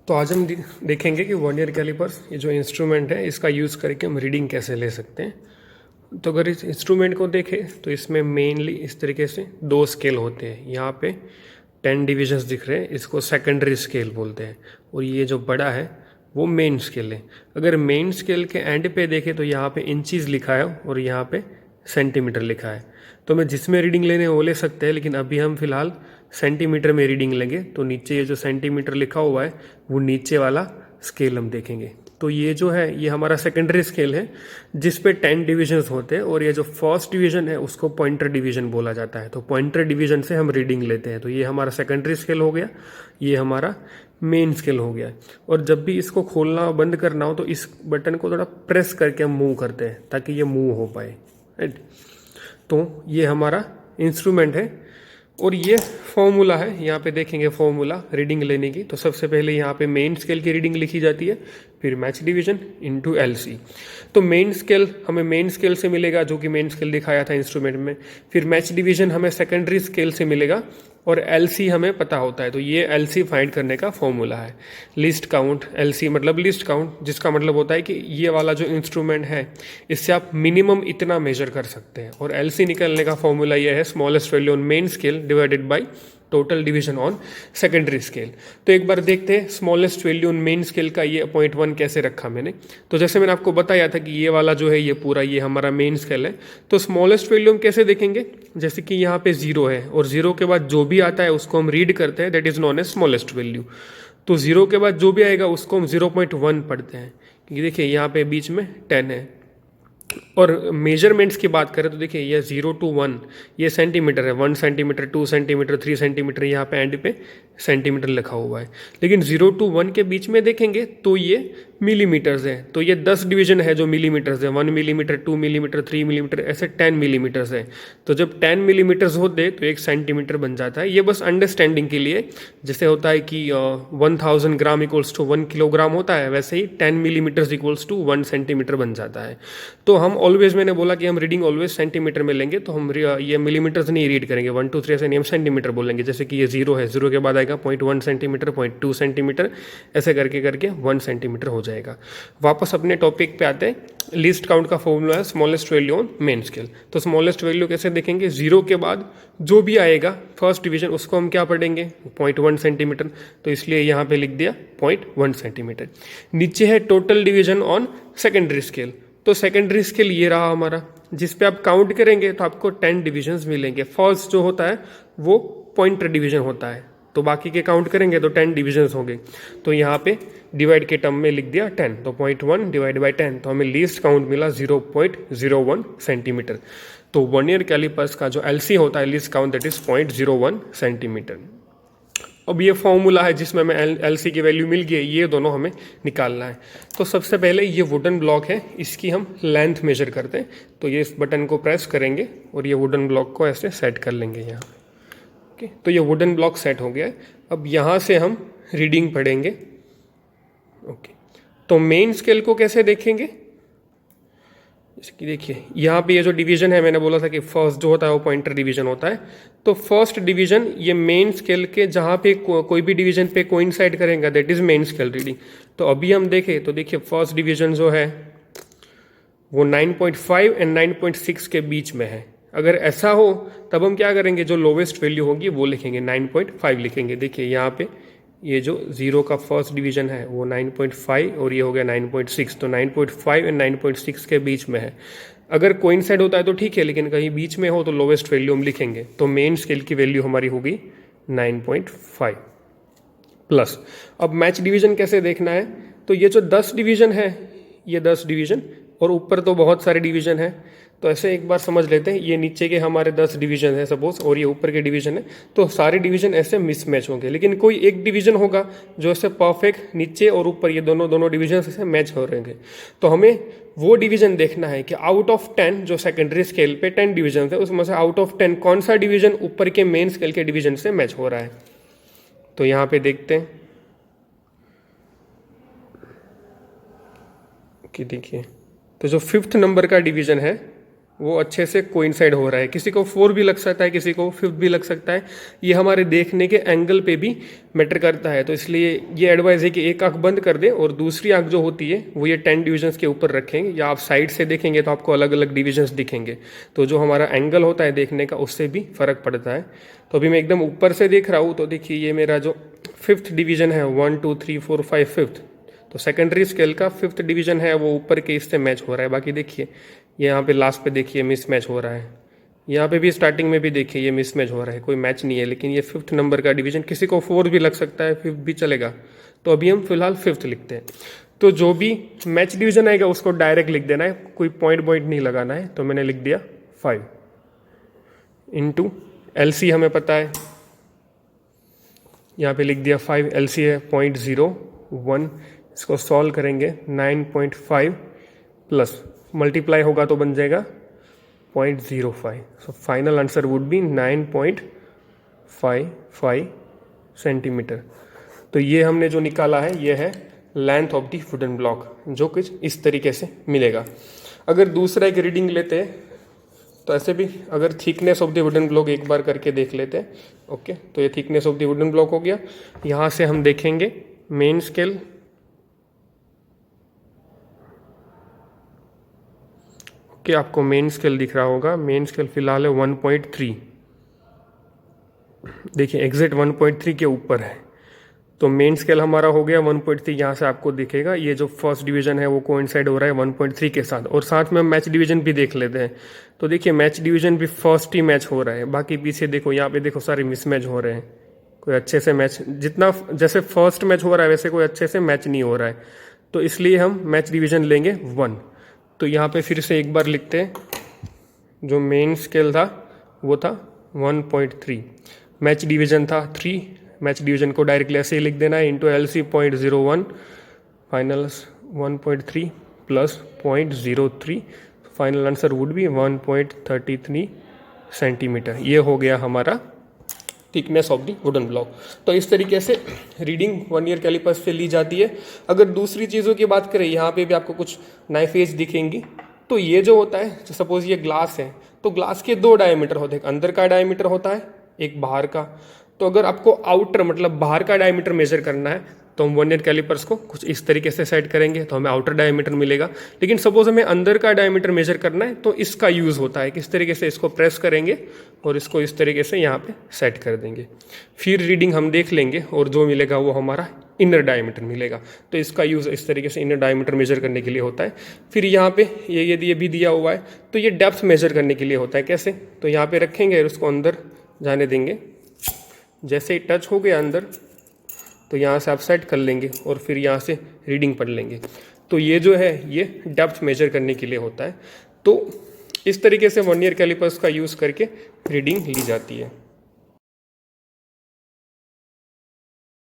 तो आज हम देखेंगे कि वर्नियर कैलिपर्स ये जो इंस्ट्रूमेंट है इसका यूज़ करके हम रीडिंग कैसे ले सकते हैं। तो अगर इस इंस्ट्रूमेंट को देखें तो इसमें मेनली इस तरीके से दो स्केल होते हैं। यहाँ पे 10 डिविजन्स दिख रहे हैं, इसको सेकेंडरी स्केल बोलते हैं, और ये जो बड़ा है वो मेन स्केल है। अगर मेन स्केल के एंड पे देखें तो यहाँ पे इंचीज़ लिखा है और यहाँ पे सेंटीमीटर लिखा है। तो मैं जिसमें रीडिंग लेने वो ले सकते हैं, लेकिन अभी हम फिलहाल सेंटीमीटर में रीडिंग लेंगे। तो नीचे ये जो सेंटीमीटर लिखा हुआ है वो नीचे वाला स्केल हम देखेंगे। तो ये जो है ये हमारा सेकेंडरी स्केल है जिस पे 10 डिविजन्स होते हैं, और ये जो फर्स्ट डिवीजन है उसको पॉइंटर डिवीजन बोला जाता है। तो पॉइंटर डिवीजन से हम रीडिंग लेते हैं। तो ये हमारा सेकेंडरी स्केल हो गया, ये हमारा मेन स्केल हो गया। और जब भी इसको खोलना बंद करना हो तो इस बटन को थोड़ा प्रेस करके हम मूव करते हैं ताकि ये मूव हो पाए, राइट। तो ये हमारा इंस्ट्रूमेंट है और ये फॉर्मूला है। यहाँ पे देखेंगे फॉर्मूला रीडिंग लेने की। तो सबसे पहले यहाँ पे मेन स्केल की रीडिंग लिखी जाती है, फिर मैच डिवीजन इनटू एलसी। तो मेन स्केल हमें मेन स्केल से मिलेगा जो कि मेन स्केल दिखाया था इंस्ट्रूमेंट में। फिर मैच डिवीजन हमें सेकेंडरी स्केल से मिलेगा, और एलसी हमें पता होता है। तो ये एलसी फाइंड करने का फॉर्मूला है। लिस्ट काउंट, एलसी मतलब लिस्ट काउंट, जिसका मतलब होता है कि ये वाला जो इंस्ट्रूमेंट है इससे आप मिनिमम इतना मेजर कर सकते हैं। और एलसी निकलने का फॉर्मूला ये है smallest value on main scale divided by total division on secondary scale. तो एक बार देखते हैं smallest value on main scale का ये 0.1 कैसे रखा मैंने। तो जैसे मैंने आपको बताया था कि ये वाला जो है ये पूरा ये हमारा मेन स्केल है। तो स्मॉलेस्ट वैल्यू हम कैसे देखेंगे, जैसे कि यहाँ पे 0 है और 0 के बाद जो भी आता है उसको हम रीड करते हैं, that is known as smallest value. तो 0 के बाद जो भी आएगा उसको हम 0.1 पढ़ते हैं, क्योंकि देखिए यहाँ पे बीच में 10 है। और मेजरमेंट्स की बात करें तो देखिए ये 0 to 1 ये सेंटीमीटर है, 1 सेंटीमीटर, 2 सेंटीमीटर, 3 सेंटीमीटर, यहाँ पे एंड पे सेंटीमीटर लिखा हुआ है। लेकिन 0 to 1 के बीच में देखेंगे तो ये मिलीमीटर्स है। तो ये 10 डिवीजन है जो मिलीमीटर्स है, 1 मिलीमीटर, 2 मिलीमीटर, 3 मिलीमीटर, ऐसे 10 मिलीमीटर्स है। तो जब 10 मिलीमीटर्स होते तो 1 सेंटीमीटर बन जाता है। ये बस अंडरस्टैंडिंग के लिए, जैसे होता है कि 1000 ग्राम इक्वल्स टू 1 किलोग्राम होता है, वैसे ही 10 मिलीमीटर्स इक्वल्स टू 1 सेंटीमीटर बन जाता है। तो हम ऑलवेज, मैंने बोला कि हम रीडिंग ऑलवेज सेंटीमीटर में लेंगे, तो हम ये मिलीमीटर्स नहीं रीड करेंगे, 1 2 3 ऐसे नहीं, हम सेंटीमीटर बोलेंगे। जैसे कि ये 0 है, 0 के बाद आएगा 0.1 सेंटीमीटर, 0.2 सेंटीमीटर, ऐसे करके करके 1 सेंटीमीटर हो जाएगा। वापस अपने टॉपिक पे आते हैं। लीस्ट काउंट का फॉर्मूला है smallest value on main scale. तो स्मॉलेस्ट वैल्यू कैसे देखेंगे, 0 के बाद जो भी आएगा फर्स्ट डिवीजन उसको हम क्या पढ़ेंगे, 0.1 सेंटीमीटर। तो इसलिए यहाँ पे लिख दिया 0.1 सेंटीमीटर। नीचे है total division on secondary scale. तो सेकेंडरी स्केल ये रहा हमारा, जिस पे आप काउंट करेंगे तो आपको 10 डिविजन्स मिलेंगे। फर्स्ट जो होता है वो पॉइंटर डिवीजन होता है, तो बाकी के काउंट करेंगे तो 10 डिविजन्स होंगे। तो यहाँ पे डिवाइड के टर्म में लिख दिया 10, तो 0.1 डिवाइड बाई 10, तो हमें लीस्ट काउंट मिला 0.01 सेंटीमीटर। तो वर्नियर कैलिपर्स का जो एलसी होता है least count, that is 0.01 centimetre. अब ये फॉर्मूला है जिसमें हमें एलसी की वैल्यू मिल गई, ये दोनों हमें निकालना है। तो सबसे पहले ये वुडन ब्लॉक है, इसकी हम लेंथ मेजर करते हैं। तो ये इस बटन को प्रेस करेंगे और ये वुडन ब्लॉक को ऐसे सेट कर लेंगे यहाँ। ओके, तो ये वुडन ब्लॉक सेट हो गया है। अब यहाँ से हम रीडिंग पढ़ेंगे। ओके, तो मेन स्केल को कैसे देखेंगे, जैसे कि देखिए यहाँ पे ये जो डिवीजन है, मैंने बोला था कि फर्स्ट जो होता है वो पॉइंटर डिवीजन होता है। तो फर्स्ट डिवीजन ये मेन स्केल के जहाँ पे कोई भी डिवीजन पे कोइंसाइड करेगा, that is main scale reading. तो अभी हम देखें तो देखिए फर्स्ट डिवीजन जो है वो 9.5 एंड 9.6 के बीच में है। अगर ऐसा हो तब हम क्या करेंगे, जो लोवेस्ट वैल्यू होगी वो लिखेंगे, 9.5 लिखेंगे। देखिए यहाँ पे ये जो 0 का फर्स्ट डिवीजन है वो 9.5 और ये हो गया 9.6, तो 9.5 एंड 9.6 के बीच में है। अगर कोइंसाइड होता है तो ठीक है, लेकिन कहीं बीच में हो तो लोवेस्ट वैल्यू हम लिखेंगे। तो मेन स्केल की वैल्यू हमारी होगी 9.5 प्लस। अब मैच डिवीजन कैसे देखना है, तो ये जो 10 डिवीजन है ये 10 डिवीजन, और ऊपर तो बहुत सारे डिवीजन है। तो ऐसे एक बार समझ लेते हैं, ये नीचे के हमारे 10 डिवीजन है सपोज, और ये ऊपर के डिवीजन है। तो सारे डिवीजन ऐसे मिसमैच होंगे, लेकिन कोई एक डिवीजन होगा जो ऐसे परफेक्ट नीचे और ऊपर ये दोनों डिवीजन ऐसे मैच हो रहेंगे। तो हमें वो डिवीजन देखना है कि आउट ऑफ 10 जो सेकेंडरी स्केल पे 10 डिवीजन है उसमें से आउट ऑफ 10 कौन सा डिवीजन ऊपर के मेन स्केल के डिवीजन से मैच हो रहा है। तो यहाँ पे देखते हैं कि देखिए, तो जो 5th नंबर का डिवीजन है वो अच्छे से कोइंसाइड हो रहा है। किसी को 4 भी लग सकता है, किसी को 5 भी लग सकता है। ये हमारे देखने के एंगल पे भी मैटर करता है। तो इसलिए ये एडवाइस है कि एक आंख बंद कर दें और दूसरी आंख जो होती है वो ये 10 डिविजन्स के ऊपर रखेंगे, या आप साइड से देखेंगे तो आपको अलग अलग डिविजन्स दिखेंगे। तो जो हमारा एंगल होता है देखने का, उससे भी फ़र्क पड़ता है। तो अभी मैं एकदम ऊपर से देख रहा हूँ, तो देखिए ये मेरा जो 5th डिवीज़न है, 1 2 3 4 5 5th, तो सेकेंडरी स्केल का 5th डिवीज़न है वो ऊपर के इससे मैच हो रहा है। बाकी देखिए ये यहाँ पे लास्ट पे देखिए मिस मैच हो रहा है, यहाँ पे भी स्टार्टिंग में भी देखिए ये मिस मैच हो रहा है, कोई मैच नहीं है। लेकिन ये 5th नंबर का डिवीज़न, किसी को 4 भी लग सकता है, 5th भी चलेगा। तो अभी हम फिलहाल 5th लिखते हैं। तो जो भी मैच डिवीज़न आएगा उसको डायरेक्ट लिख देना है, कोई पॉइंट नहीं लगाना है। तो मैंने लिख दिया 5 इंटू LC हमें पता है, यहाँ पे लिख दिया 5, LC है 0.01। इसको सॉल्व करेंगे 9.5 प्लस मल्टीप्लाई होगा तो बन जाएगा 0.05। So final answer would be 9.55 centimetre. तो ये हमने जो निकाला है ये है length of the wooden block, जो कुछ इस तरीके से मिलेगा। अगर दूसरा एक रीडिंग लेते हैं तो ऐसे भी, अगर thickness of the wooden block एक बार करके देख लेते हैं। ओके, तो ये thickness of the wooden block हो गया। यहाँ से हम देखेंगे मेन स्केल, कि आपको मेन स्केल दिख रहा होगा। मेन स्केल फिलहाल है 1.3, देखिए एग्जैक्ट 1.3 के ऊपर है। तो मेन स्केल हमारा हो गया 1.3। यहाँ से आपको दिखेगा ये जो फर्स्ट डिवीजन है वो कोइंसाइड हो रहा है 1.3 के साथ। और साथ में हम मैच डिवीजन भी देख लेते हैं। तो देखिए मैच डिवीजन भी फर्स्ट ही मैच हो रहा है, बाकी पीछे देखो, यहाँ पे देखो सारे मिसमैच हो रहे हैं, कोई अच्छे से मैच, जितना जैसे फर्स्ट मैच हो रहा है वैसे कोई अच्छे से मैच नहीं हो रहा है। तो इसलिए हम मैच डिवीजन लेंगे 1। तो यहाँ पे फिर से एक बार लिखते हैं, जो मेन स्केल था वो था 1.3, मैच डिवीजन था 3। मैच डिवीजन को डायरेक्टली ऐसे ही लिख देना है, into LC 0.01, final 1.3 plus 0.03, final answer would be 1.33 centimetre. ये हो गया हमारा thickness of the wooden block. तो इस तरीके से रीडिंग वर्नियर कैलिपर्स से ली जाती है। अगर दूसरी चीज़ों की बात करें, यहाँ पे भी आपको कुछ नाइफ एज दिखेंगी। तो ये जो होता है, तो सपोज ये ग्लास है, तो ग्लास के 2 डायमीटर होते हैं, एक अंदर का डायमीटर होता है, एक बाहर का। तो अगर आपको आउटर मतलब बाहर का डायमीटर मेजर करना है तो हम वर्नियर कैलिपर्स को कुछ इस तरीके से सेट करेंगे तो हमें आउटर डायमीटर मिलेगा। लेकिन सपोज हमें अंदर का डायमीटर मेजर करना है तो इसका यूज़ होता है, किस तरीके से इसको प्रेस करेंगे और इसको इस तरीके से यहाँ पे सेट कर देंगे। फिर रीडिंग हम देख लेंगे और जो मिलेगा वो हमारा इनर डायमीटर मिलेगा। तो इसका यूज़ इस तरीके से इनर डायमीटर मेजर करने के लिए होता है। फिर यहाँ पे ये भी दिया हुआ है, तो ये डेप्थ मेजर करने के लिए होता है। कैसे? तो यहाँ पे रखेंगे और उसको अंदर जाने देंगे, जैसे ही टच हो गया अंदर तो यहाँ से आप सेट कर लेंगे और फिर यहाँ से रीडिंग पढ़ लेंगे। तो ये जो है ये डेप्थ मेजर करने के लिए होता है। तो इस तरीके से वर्नियर कैलिपर्स का यूज़ करके रीडिंग ली जाती है।